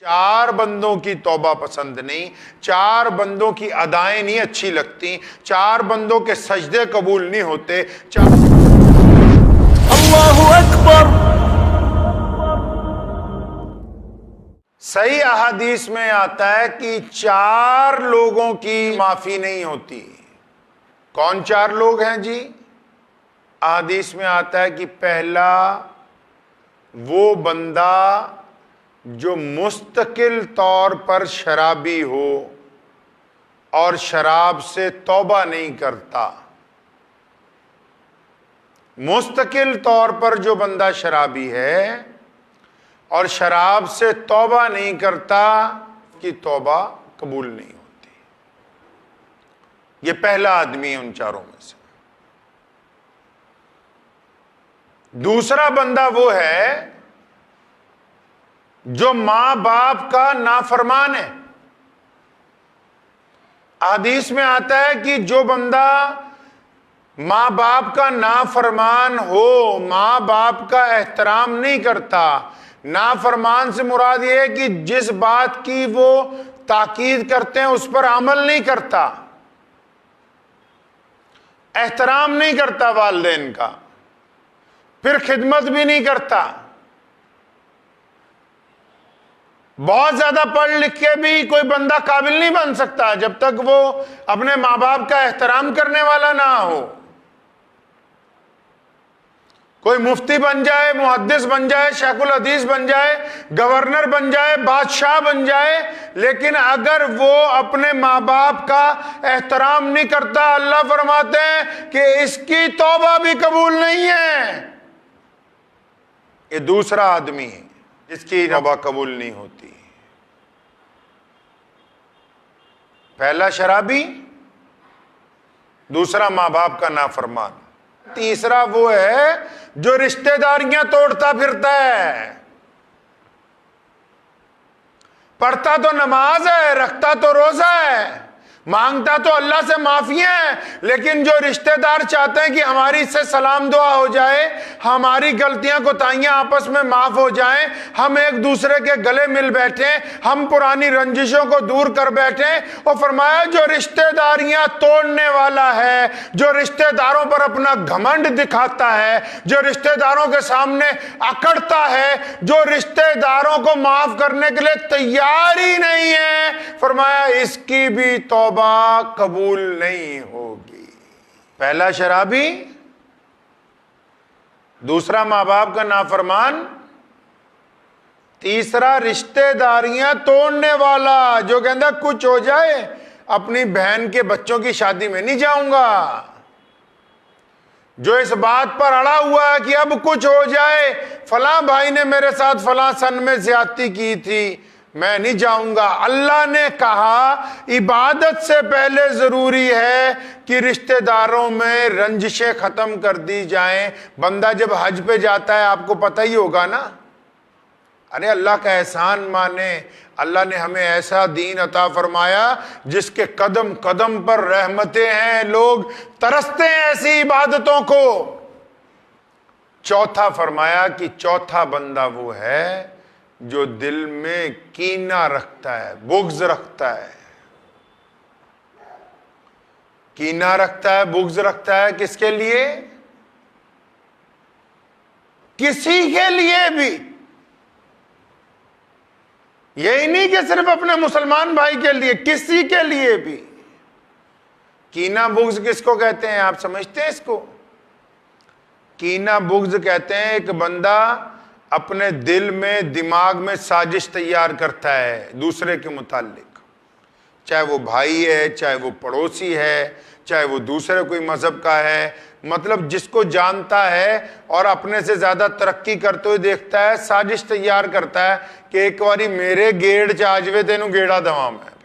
چار بندوں کی توبہ پسند نہیں، چار بندوں کی ادائیں نہیں اچھی لگتی، چار بندوں کے سجدے قبول نہیں ہوتے، اللہ اکبر۔ صحیح احادیث میں آتا ہے کہ چار لوگوں کی معافی نہیں ہوتی۔ کون چار لوگ ہیں جی؟ احادیث میں آتا ہے کہ پہلا وہ بندہ جو مستقل طور پر شرابی ہو اور شراب سے توبہ نہیں کرتا۔ مستقل طور پر جو بندہ شرابی ہے اور شراب سے توبہ نہیں کرتا کہ توبہ قبول نہیں ہوتی۔ یہ پہلا آدمی ہے ان چاروں میں سے۔ دوسرا بندہ وہ ہے جو ماں باپ کا نافرمان ہے۔ حدیث میں آتا ہے کہ جو بندہ ماں باپ کا نافرمان ہو، ماں باپ کا احترام نہیں کرتا، نافرمان سے مراد یہ ہے کہ جس بات کی وہ تاکید کرتے ہیں اس پر عمل نہیں کرتا، احترام نہیں کرتا والدین کا، پھر خدمت بھی نہیں کرتا، بہت زیادہ پڑھ لکھ کے بھی کوئی بندہ قابل نہیں بن سکتا جب تک وہ اپنے ماں باپ کا احترام کرنے والا نہ ہو۔ کوئی مفتی بن جائے، محدث بن جائے، شیخ الحدیث بن جائے، گورنر بن جائے، بادشاہ بن جائے، لیکن اگر وہ اپنے ماں باپ کا احترام نہیں کرتا، اللہ فرماتے ہیں کہ اس کی توبہ بھی قبول نہیں ہے۔ یہ دوسرا آدمی ہے جس کی توبہ قبول نہیں ہوتی۔ پہلا شرابی، دوسرا ماں باپ کا نافرمان، تیسرا وہ ہے جو رشتہ داریاں توڑتا پھرتا ہے۔ پڑھتا تو نماز ہے، رکھتا تو روزہ ہے، مانگتا تو اللہ سے معافی ہے، لیکن جو رشتہ دار چاہتے ہیں کہ ہماری اس سے سلام دعا ہو جائے، ہماری غلطیاں کوتاہیاں آپس میں معاف ہو جائیں، ہم ایک دوسرے کے گلے مل بیٹھیں، ہم پرانی رنجشوں کو دور کر بیٹھیں، اور فرمایا جو رشتہ داریاں توڑنے والا ہے، جو رشتہ داروں پر اپنا گھمنڈ دکھاتا ہے، جو رشتہ داروں کے سامنے اکڑتا ہے، جو رشتہ داروں کو معاف کرنے کے لیے تیار ہی نہیں ہے، فرمایا اس کی بھی توبہ قبول نہیں ہوگی۔ پہلا شرابی، دوسرا ماں باپ کا نافرمان، تیسرا رشتہ داریاں توڑنے والا جو کہتا کچھ ہو جائے اپنی بہن کے بچوں کی شادی میں نہیں جاؤں گا، جو اس بات پر اڑا ہوا ہے کہ اب کچھ ہو جائے، فلاں بھائی نے میرے ساتھ فلاں سن میں زیادتی کی تھی، میں نہیں جاؤں گا۔ اللہ نے کہا عبادت سے پہلے ضروری ہے کہ رشتہ داروں میں رنجشیں ختم کر دی جائیں۔ بندہ جب حج پہ جاتا ہے آپ کو پتہ ہی ہوگا نا، ارے اللہ کا احسان مانے، اللہ نے ہمیں ایسا دین عطا فرمایا جس کے قدم قدم پر رحمتیں ہیں، لوگ ترستے ہیں ایسی عبادتوں کو۔ چوتھا فرمایا کہ چوتھا بندہ وہ ہے جو دل میں کینہ رکھتا ہے، بغض رکھتا ہے۔ کینہ رکھتا ہے، بغض رکھتا ہے، کس کے لیے؟ کسی کے لیے بھی، یہی نہیں کہ صرف اپنے مسلمان بھائی کے لیے، کسی کے لیے بھی۔ کینہ بغض کس کو کہتے ہیں آپ سمجھتے ہیں اس کو؟ کینہ بغض کہتے ہیں ایک بندہ اپنے دل میں، دماغ میں سازش تیار کرتا ہے دوسرے کے متعلق، چاہے وہ بھائی ہے، چاہے وہ پڑوسی ہے، چاہے وہ دوسرے کوئی مذہب کا ہے، مطلب جس کو جانتا ہے اور اپنے سے زیادہ ترقی کرتے ہوئے دیکھتا ہے، سازش تیار کرتا ہے کہ ایک باری میرے گیڑ چاجوے تینوں گیڑا دوا میں،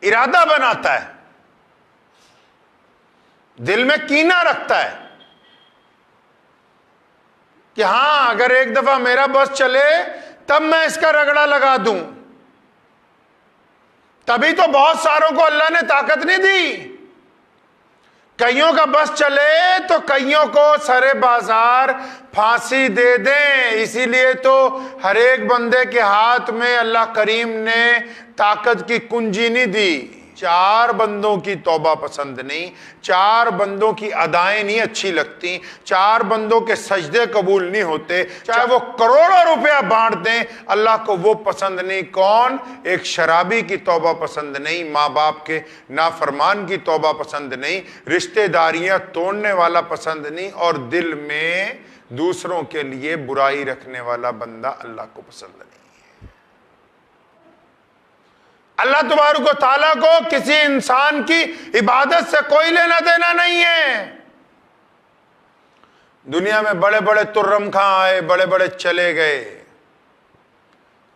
ارادہ بناتا ہے، دل میں کینہ رکھتا ہے کہ ہاں اگر ایک دفعہ میرا بس چلے تب میں اس کا رگڑا لگا دوں۔ تبھی تو بہت ساروں کو اللہ نے طاقت نہیں دی، کئیوں کا بس چلے تو کئیوں کو سرے بازار پھانسی دے دیں. اسی لیے تو ہر ایک بندے کے ہاتھ میں اللہ کریم نے طاقت کی کنجی نہیں دی. 4 بندوں کی توبہ پسند نہیں, 4 بندوں کی ادائیں نہیں اچھی لگتی, 4 بندوں کے سجدے قبول نہیں ہوتے, چاہے وہ کروڑوں روپیہ بانٹ دیں, اللہ کو وہ پسند نہیں. کون؟ ایک شرابی کی توبہ پسند نہیں, ماں باپ کے نافرمان کی توبہ پسند نہیں, رشتہ داریاں توڑنے والا پسند نہیں, اور دل میں دوسروں کے لیے برائی رکھنے والا بندہ اللہ کو پسند نہیں. اللہ تبارک و تعالیٰ کو کسی انسان کی عبادت سے کوئی لینا دینا نہیں ہے. دنیا میں بڑے بڑے ترم خاں آئے, بڑے بڑے چلے گئے,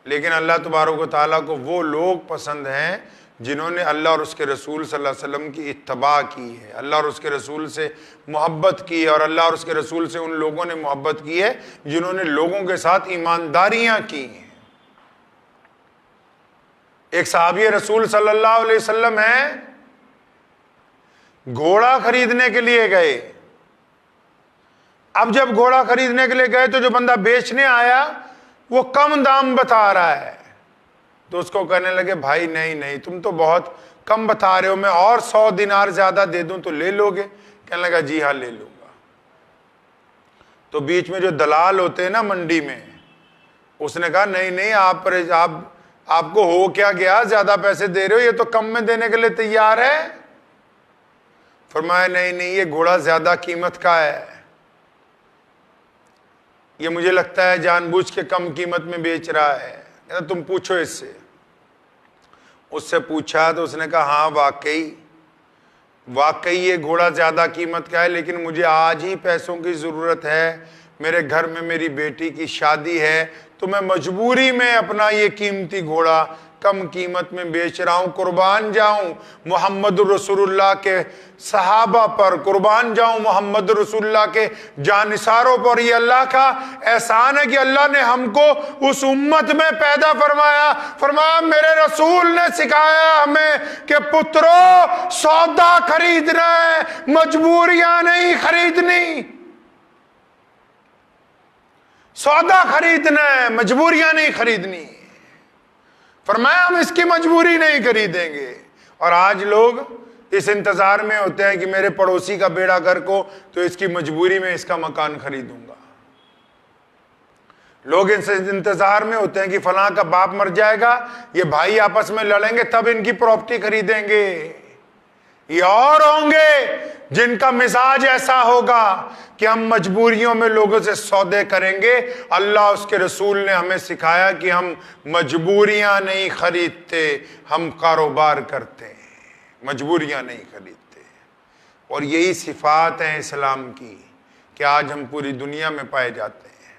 لیکن اللہ تبارک و تعالیٰ کو وہ لوگ پسند ہیں جنہوں نے اللہ اور اس کے رسول صلی اللہ علیہ وسلم کی اتباع کی ہے, اللہ اور اس کے رسول سے محبت کی ہے, اور اللہ اور اس کے رسول سے ان لوگوں نے محبت کی ہے جنہوں نے لوگوں کے ساتھ ایمانداریاں کی ہیں. ایک صحابی رسول صلی اللہ علیہ وسلم ہیں, گھوڑا خریدنے کے لیے گئے. اب جب گھوڑا خریدنے کے لیے گئے تو جو بندہ بیچنے آیا وہ کم دام بتا رہا ہے, تو اس کو کہنے لگے بھائی نہیں تم تو بہت کم بتا رہے ہو, میں اور 100 دینار زیادہ دے دوں تو لے لو گے؟ کہنے لگا جی ہاں لے لوں گا. تو بیچ میں جو دلال ہوتے ہیں نا منڈی میں, اس نے کہا نہیں آپ کو ہو کیا گیا, زیادہ پیسے دے رہے ہو, یہ تو کم میں دینے کے لیے تیار ہے. فرمایا نہیں یہ گھوڑا زیادہ قیمت کا ہے, یہ مجھے لگتا ہے جان بوجھ کے کم قیمت میں بیچ رہا ہے, تم پوچھو اس سے. اس سے پوچھا تو اس نے کہا ہاں واقعی یہ گھوڑا زیادہ قیمت کا ہے, لیکن مجھے آج ہی پیسوں کی ضرورت ہے, میرے گھر میں میری بیٹی کی شادی ہے, تو میں مجبوری میں اپنا یہ قیمتی گھوڑا کم قیمت میں بیچ رہا ہوں. قربان جاؤں محمد رسول اللہ کے صحابہ پر, قربان جاؤں محمد رسول اللہ کے جانثاروں پر. یہ اللہ کا احسان ہے کہ اللہ نے ہم کو اس امت میں پیدا فرمایا میرے رسول نے سکھایا ہمیں کہ پترو سودا خریدنا ہے, مجبوریاں نہیں خریدنی. سودا خریدنا ہے, مجبوریاں نہیں خریدنی. فرمایا ہم اس کی مجبوری نہیں خریدیں گے. اور آج لوگ اس انتظار میں ہوتے ہیں کہ میرے پڑوسی کا بیڑا گھر کو, تو اس کی مجبوری میں اس کا مکان خریدوں گا. لوگ اس انتظار میں ہوتے ہیں کہ فلاں کا باپ مر جائے گا, یہ بھائی آپس میں لڑیں گے تب ان کی پراپرٹی خریدیں گے. یہ اور ہوں گے جن کا مزاج ایسا ہوگا کہ ہم مجبوریوں میں لوگوں سے سودے کریں گے. اللہ اس کے رسول نے ہمیں سکھایا کہ ہم مجبوریاں نہیں خریدتے, ہم کاروبار کرتے ہیں, مجبوریاں نہیں خریدتے. اور یہی صفات ہیں اسلام کی کہ آج ہم پوری دنیا میں پائے جاتے ہیں.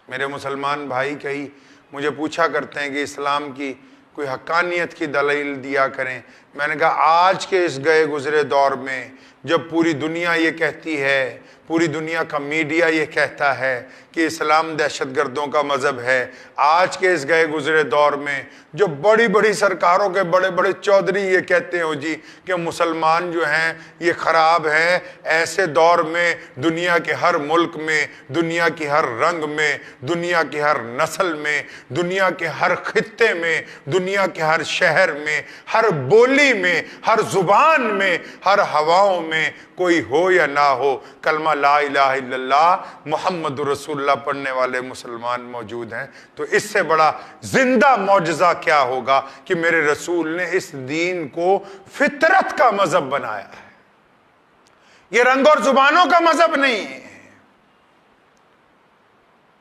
میرے مسلمان بھائی کئی مجھے پوچھا کرتے ہیں کہ اسلام کی کوئی حقانیت کی دلیل دیا کریں. میں نے کہا آج کے اس گئے گزرے دور میں جب پوری دنیا یہ کہتی ہے, پوری دنیا کا میڈیا یہ کہتا ہے کہ اسلام دہشت گردوں کا مذہب ہے, آج کے اس گئے گزرے دور میں جو بڑی بڑی سرکاروں کے بڑے بڑے چودھری یہ کہتے ہیں جی کہ مسلمان جو ہیں یہ خراب ہیں, ایسے دور میں دنیا کے ہر ملک میں, دنیا کی ہر رنگ میں, دنیا کی ہر نسل میں, دنیا کے ہر خطے میں, دنیا کے ہر شہر میں, ہر بولی میں, ہر زبان میں, ہر ہواؤں میں کوئی ہو یا نہ ہو, کلمہ لا الہ الا اللہ محمد رسول اللہ پڑھنے والے مسلمان موجود ہیں. تو اس سے بڑا زندہ معجزہ کیا ہوگا کہ میرے رسول نے اس دین کو فطرت کا مذہب بنایا ہے. یہ رنگ اور زبانوں کا مذہب نہیں ہے,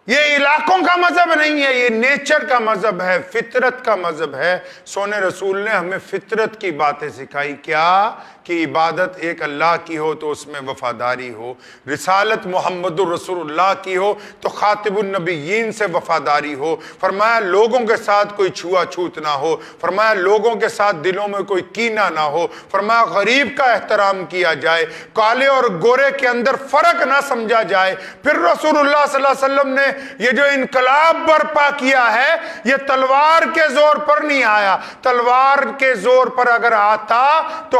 یہ علاقوں کا مذہب نہیں ہے, یہ نیچر کا مذہب ہے, فطرت کا مذہب ہے. سونے رسول نے ہمیں فطرت کی باتیں سکھائی. کیا کہ عبادت ایک اللہ کی ہو تو اس میں وفاداری ہو, رسالت محمد رسول اللہ کی ہو تو خاتم النبیین سے وفاداری ہو. فرمایا لوگوں کے ساتھ کوئی چھوا چھوت نہ ہو, فرمایا لوگوں کے ساتھ دلوں میں کوئی کینہ نہ ہو, فرمایا غریب کا احترام کیا جائے, کالے اور گورے کے اندر فرق نہ سمجھا جائے. پھر رسول اللہ صلی اللہ علیہ وسلم نے یہ جو انقلاب برپا کیا ہے یہ تلوار کے زور پر نہیں آیا. تلوار کے زور پر اگر آتا تو